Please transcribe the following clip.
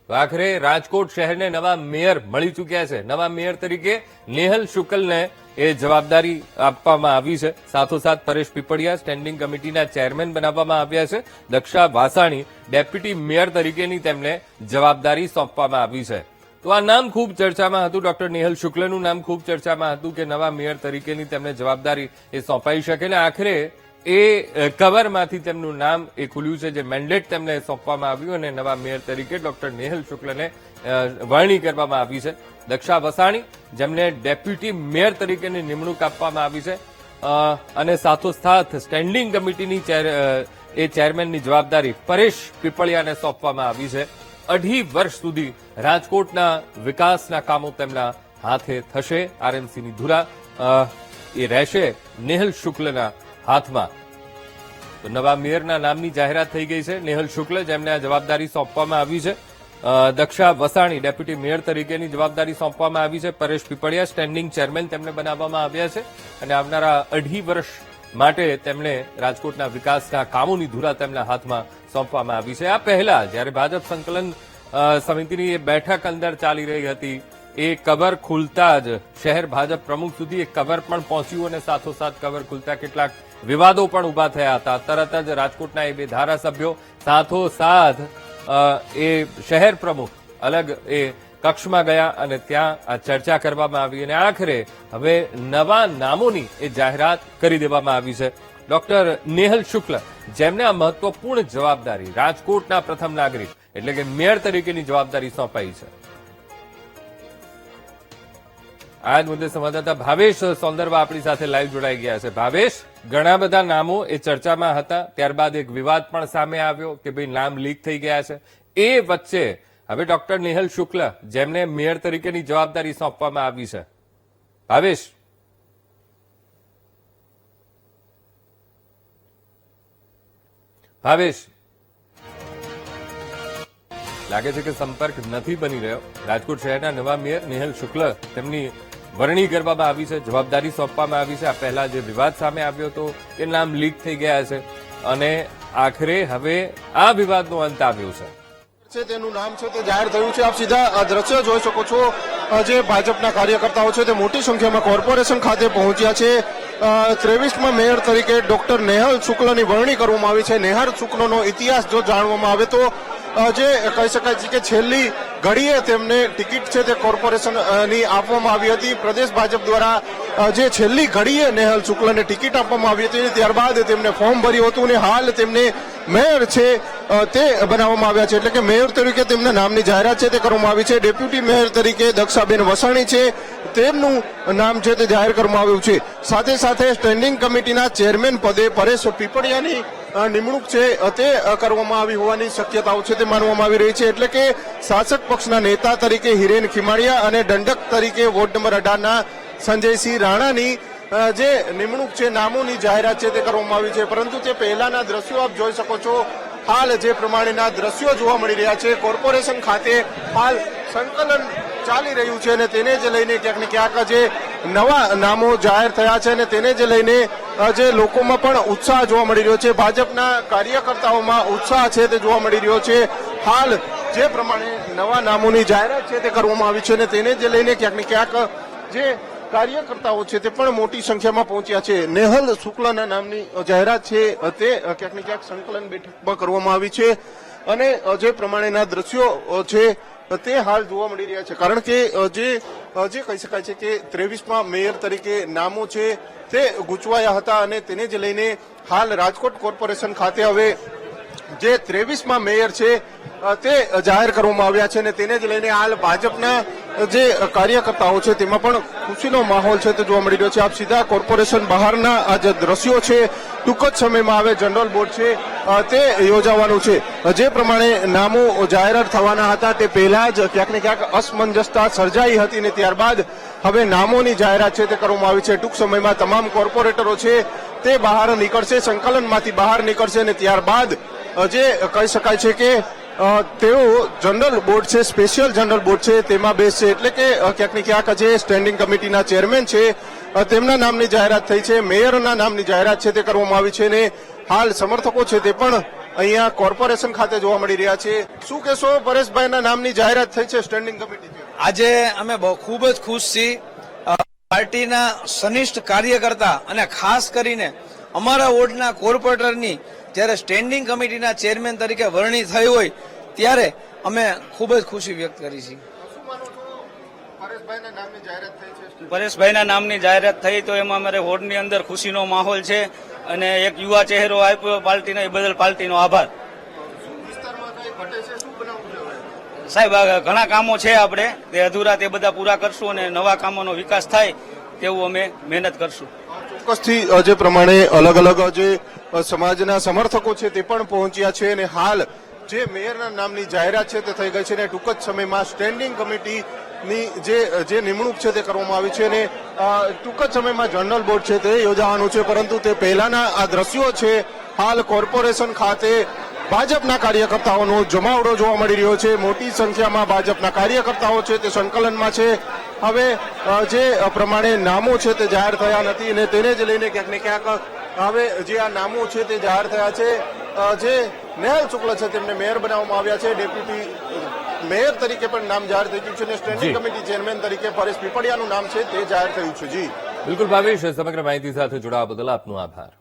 તો આખરે રાજકોટ શહેરને નવા મેયર મળી ચૂક્યા છે. નવા મેયર તરીકે નેહલ શુક્લને એ જવાબદારી આપવામાં આવી છે. સાથોસાથ પરેશ પીપળિયા સ્ટેન્ડિંગ કમિટીના ચેરમેન બનાવવામાં આવ્યા છે. દક્ષા વાસાણી ડેપ્યુટી મેયર તરીકેની તેમને જવાબદારી સોંપવામાં આવી છે. તો આ નામ ખૂબ ચર્ચામાં હતું. ડોક્ટર નેહલ શુક્લનું નામ ખૂબ ચર્ચામાં હતું કે નવા મેયર તરીકેની તેમને જવાબદારી એ સોંપાઈ શકે. ને આખરે એ કવરમાંથી તેમનું નામ એ ખુલ્યું છે, જે મેન્ડેટ તેમને સોંપવામાં આવ્યું અને નવા મેયર તરીકે ડોક્ટર નેહલ શુક્લને વરણી કરવામાં આવી છે. દક્ષા વસાણી જેમને ડેપ્યુટી મેયર તરીકેની નિમણૂક આપવામાં આવી છે અને સાથોસાથ સ્ટેન્ડિંગ કમિટીની ચેરમેનની જવાબદારી પરેશ પીપળિયાને સોંપવામાં આવી છે. 2.5 વર્ષ સુધી રાજકોટના વિકાસના કામો તેમના હાથે થશે. આરએમસીની ધુરા એ રહેશે નેહલ શુક્લના હાથમાં. તો નવા મેયરના નામની જાહેરાત થઈ ગઈ છે. નેહલ શુક્લ જેમને આ જવાબદારી સોંપવામાં આવી છે. દક્ષા વસાણી ડેપ્યુટી મેયર તરીકેની જવાબદારી સોંપવામાં આવી છે. પરેશ પીપળિયા સ્ટેન્ડિંગ ચેરમેન તેમને બનાવવામાં આવ્યા છે અને આવનારા 2.5 વર્ષ માટે તેમને રાજકોટના વિકાસના કામોની ધુરા તેમના હાથમાં સોંપવામાં આવી છે. આ પહેલા જ્યારે ભાજપ સંકલન સમિતિની એ બેઠક અંદર ચાલી રહી હતી, એ કવર ખુલતા જ શહેર ભાજપ પ્રમુખ સુધી એ કવર પણ પહોંચ્યું અને સાથોસાથ કવર ખુલતા કેટલાક વિવાદો પણ ઉભા થયા હતા. તરત જ રાજકોટના એ 2 ધારાસભ્યો સાથોસાથ એ શહેર પ્રમુખ અલગ એ કક્ષમાં ગયા અને ત્યાં આ ચર્ચા કરવામાં આવી અને આખરે હવે નવા નામોની એ જાહેરાત કરી દેવામાં આવી છે. ડોક્ટર નેહલ શુક્લ જેમને આ મહત્વપૂર્ણ જવાબદારી રાજકોટના પ્રથમ નાગરિક એટલે કે મેયર તરીકેની જવાબદારી સોંપાઈ છે. આ જ મુદ્દે સંવાદદાતા ભાવેશ સોંદરવા આપણી સાથે લાઈવ જોડાઈ ગયા છે. ભાવેશ, ઘણા બધા નામો એ ચર્ચામાં હતા, ત્યારબાદ એક વિવાદ પણ સામે આવ્યો કે ભાઈ નામ લીક થઈ ગયા છે. એ વચ્ચે હવે ડોક્ટર નેહલ શુક્લ જેમને મેયર તરીકેની જવાબદારી સોંપવામાં આવી છે. ભાવેશ, ભાવેશ લાગે છે કે સંપર્ક નથી બની રહ્યો. રાજકોટ શહેરના નવા મેયર નેહલ શુક્લ તેમની વરણી કરવામાં આવી છે, જવાબદારી સોંપવામાં આવી છે. આ પહેલા જે વિવાદ સામે આવ્યો હતો એ નામ લીક થઈ ગયા છે અને આખરે હવે આ વિવાદનો અંત આવ્યો છે. તેનું નામ છે તે જાહેર થયું છે. આપ સીધા દ્રશ્ય જોઈ શકો છો. જે ભાજપના કાર્યકર્તાઓ છે તે મોટી સંખ્યામાં કોર્પોરેશન ખાતે પહોંચ્યા છે. 23માં મેયર તરીકે ડોક્ટર નેહલ શુક્લની વરણી કરવામાં આવી છે. નેહલ શુક્લનો ઇતિહાસ જો જાણવામાં આવે તો જે કહી શકાય છે કે છેલ્લી ઘડીએ તેમને ટિકિટ છે તે કોર્પોરેશનની આપવામાં આવી હતી. પ્રદેશ ભાજપ દ્વારા જે છેલ્લી ઘડીએ નેહલ શુક્લને ટિકિટ આપવામાં આવી હતી, ત્યારબાદ તેમને ફોર્મ ભર્યું હતું અને હાલ તેમને મેયર છે તે બનાવવામાં આવ્યા છે. એટલે કે મેયર તરીકે તેમના નામની જાહેરાત છે તે કરવામાં આવી છે. ડેપ્યુટી મેયર તરીકે દક્ષાબેન વસાણી છે તેમનું નામ છે તે જાહેર કરવામાં આવ્યું છે. સાથે સાથે સ્ટેન્ડિંગ કમિટીના ચેરમેન પદે પરેશ પીપળિયાની નિમણૂક છે તે કરવામાં આવી હોવાની શક્યતાઓ છે તે માનવામાં આવી રહી છે. એટલે કે શાસક પક્ષના નેતા તરીકે હિરેન ખીમાડિયા અને દંડક તરીકે વોર્ડ નંબર 18ના સંજયસિંહ રાણાની જે નિમણૂક છે નામોની જાહેરાત છે તે કરવામાં આવી છે. પરંતુ તે પહેલાના દ્રશ્યો આપ જોઈ શકો છો. હાલ જે પ્રમાણેના દ્રશ્યો જોવા મળી રહ્યા છે, કોર્પોરેશન ખાતે હાલ સંકલન ચાલી રહ્યું છે અને તેને જ લઈને ક્યાંક ને ક્યાંક જે નવા નામો જાહેર થયા છે અને તેને જ લઈને જે લોકોમાં પણ ઉત્સાહ જોવા મળી રહ્યો છે. ભાજપના કાર્યકર્તાઓમાં ઉત્સાહ છે તે જોવા મળી રહ્યો છે. હાલ જે પ્રમાણે નવા નામોની જાહેરાત છે તે કરવામાં આવી છે અને તેને જ લઈને ક્યાંક ને ક્યાંક જે કાર્યકર્તાઓ છે તે પણ મોટી સંખ્યામાં પહોંચ્યા છે. નેહલ શુક્લના નામની જાહેરાત છે તે ક્યાંક ને ક્યાંક સંકલન બેઠકમાં કરવામાં આવી છે અને જે પ્રમાણેના દ્રશ્યો છે તે હાલ જોવા મળી રહ્યા છે. કારણ કે જે કહી શકાય છે કે 23માં મેયર તરીકે નામો છે તે ગૂંચવાયા હતા અને તેને જ લઈને હાલ રાજકોટ કોર્પોરેશન ખાતે હવે જે 23માં મેયર છે તે જાહેર કરવામાં આવ્યા છે અને તેને જ લઈને હાલ ભાજપના જે કાર્યકર્તાઓ છે તેમાં પણ ખુશીનો માહોલ છે તે જોવા મળી રહ્યો છે. આપ સીધા કોર્પોરેશન બહારના આ જે દ્રશ્યો છે, ટૂંક જ સમયમાં હવે જનરલ બોર્ડ છે તે યોજાવાનું છે. જે પ્રમાણે નામો જાહેરાત થવાના હતા તે પહેલા જ ક્યાંક ને ક્યાંક અસમંજસતા સર્જાઈ હતી ને ત્યારબાદ હવે નામોની જાહેરાત છે તે કરવામાં આવી છે. ટૂંક સમયમાં તમામ કોર્પોરેટરો છે તે બહાર નીકળશે, સંકલનમાંથી બહાર નીકળશે અને ત્યારબાદ જે કહી શકાય છે કે તેઓ જનરલ બોર્ડ છે, સ્પેશિયલ જનરલ બોર્ડ છે તેમાં બેસશે. એટલે કે ક્યાંક ને ક્યાંક જે સ્ટેન્ડિંગ કમિટીના ચેરમેન છે તેમના નામની જાહેરાત થઈ છે, મેયરના નામની જાહેરાત છે તે કરવામાં આવી છે અને હાલ સમર્થકો છે તે પણ અહીંયા કોર્પોરેશન ખાતે જોવા મળી રહ્યા છે. શું કહેશો, પરેશભાઈના નામની જાહેરાત થઈ છે સ્ટેન્ડિંગ કમિટી? આજે અમે ખૂબ જ ખુશ છીએ. પાર્ટીના સનિષ્ઠ કાર્યકર્તા અને ખાસ કરીને અમારા વોર્ડના કોર્પોરેટરની જ્યારે સ્ટેન્ડિંગ કમિટીના ચેરમેન તરીકે વરણી થઈ હોય ત્યારે અમે ખૂબ જ ખુશી વ્યક્ત કરી છે. પરેશભાઈના નામની જાહેરાત થઈ તો એમાં અમારે વોર્ડની અંદર ખુશીનો માહોલ છે અને એક યુવા ચહેરો આપ્યો પાર્ટીનો, એ બદલ પાર્ટીનો આભાર. સાહેબ ઘણા કામો છે આપણે તે અધૂરા, તે બધા પૂરા કરશું અને નવા કામોનો વિકાસ થાય તેવું અમે મહેનત કરશું. ચોક્કસથી જે પ્રમાણે અલગ અલગ જે સમાજના સમર્થકો છે તે પણ પહોંચ્યા છે અને હાલ જે મેયરના નામની જાહેરાત છે તે થઈ ગઈ છે અને ટૂંક જ સમયમાં સ્ટેન્ડિંગ કમિટીની જે નિમણૂક છે તે કરવામાં આવી છે અને ટૂંક જ સમયમાં જનરલ બોર્ડ છે તે યોજાવાનું છે. પરંતુ તે પહેલાના આ દ્રશ્યો છે. હાલ કોર્પોરેશન ખાતે ભાજપના કાર્યકર્તાઓનો જમાવડો જોવા મળી રહ્યો છે. મોટી સંખ્યામાં ભાજપના કાર્યકર્તાઓ છે તે સંકલનમાં છે. હવે જે પ્રમાણે નામો છે તે જાહેર થયા નથી અને તેને જ લઈને ક્યાંક ને ક્યાંક હવે જે આ નામો છે તે જાહેર થયા છે. જે નેહલ શુક્લ છે તેમને મેયર બનાવવામાં આવ્યા છે. ડેપ્યુટી મેયર તરીકે પણ નામ જાહેર થઈ ગયું છે અને સ્ટેન્ડિંગ કમિટી ચેરમેન તરીકે પરેશ પીપળિયાનું નામ છે તે જાહેર થયું છે. જી બિલકુલ ભાવેશ, સમગ્ર માહિતી સાથે જોડાવા બદલ આપનો આભાર.